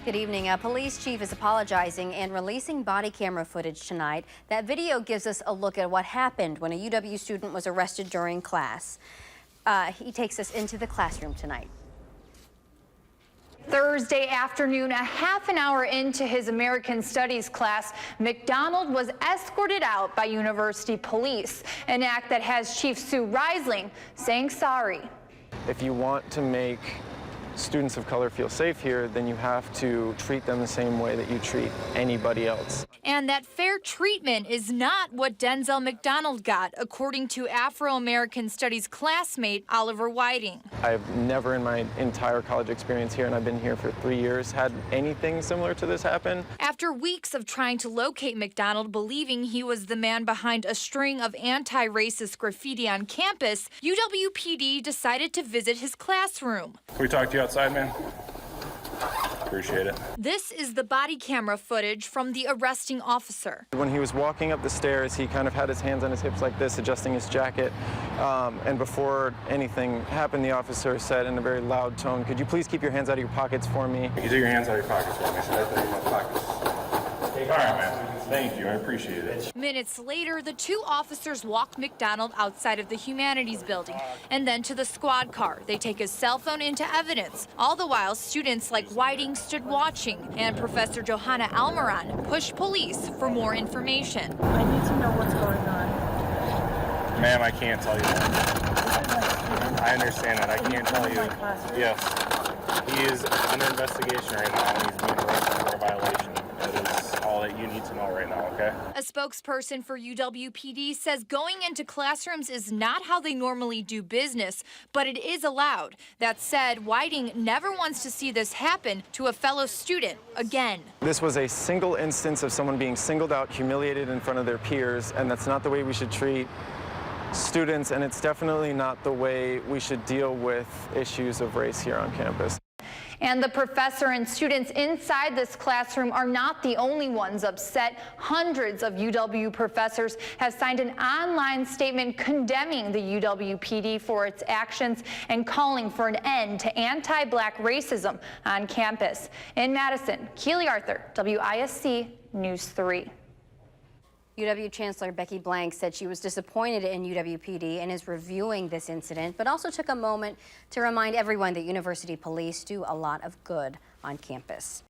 Good evening. A police chief is apologizing and releasing body camera footage tonight. That video gives us a look at what happened when a UW student was arrested during class. He takes us into the classroom tonight. Thursday afternoon, a half an hour into his American Studies class, McDonald was escorted out by University police, an act that has Chief Sue Reisling saying sorry. If you want to make students of color feel safe here, then you have to treat them the same way that you treat anybody else. And that fair treatment is not what Denzel McDonald got, according to Afro-American Studies classmate Oliver Whiting. I've never in my entire college experience here, and I've been here for 3 years, had anything similar to this happen. After weeks of trying to locate McDonald, believing he was the man behind a string of anti-racist graffiti on campus, UWPD decided to visit his classroom. Can we talk to you outside, man? Appreciate it. This is the body camera footage from the arresting officer. When he was walking up the stairs, he kind of had his hands on his hips like this, adjusting his jacket. And before anything happened, the officer said in a very loud tone, "Could you please keep your hands out of your pockets for me?" You take your hands out of your pockets for me. Should I put in my pockets? All right, man. Thank you. I appreciate it. Minutes later, the two officers walked McDonald outside of the Humanities building and then to the squad car. They take his cell phone into evidence. All the while, students like Whiting stood watching, and Professor Johanna Almiron pushed police for more information. I need to know what's going on. Ma'am, I can't tell you that. I understand that. I can't tell you. Yes. He is under investigation right now, and he's being arrested for a violation. That is all that you need to know right now, okay? A spokesperson for UWPD says going into classrooms is not how they normally do business, but it is allowed. That said, Whiting never wants to see this happen to a fellow student again. This was a single instance of someone being singled out, humiliated in front of their peers, and that's not the way we should treat students, and it's definitely not the way we should deal with issues of race here on campus. And the professor and students inside this classroom are not the only ones upset. Hundreds of UW professors have signed an online statement condemning the UWPD for its actions and calling for an end to anti-black racism on campus. In Madison, Keely Arthur, WISC News 3. UW Chancellor Becky Blank said she was disappointed in UWPD and is reviewing this incident, but also took a moment to remind everyone that university police do a lot of good on campus.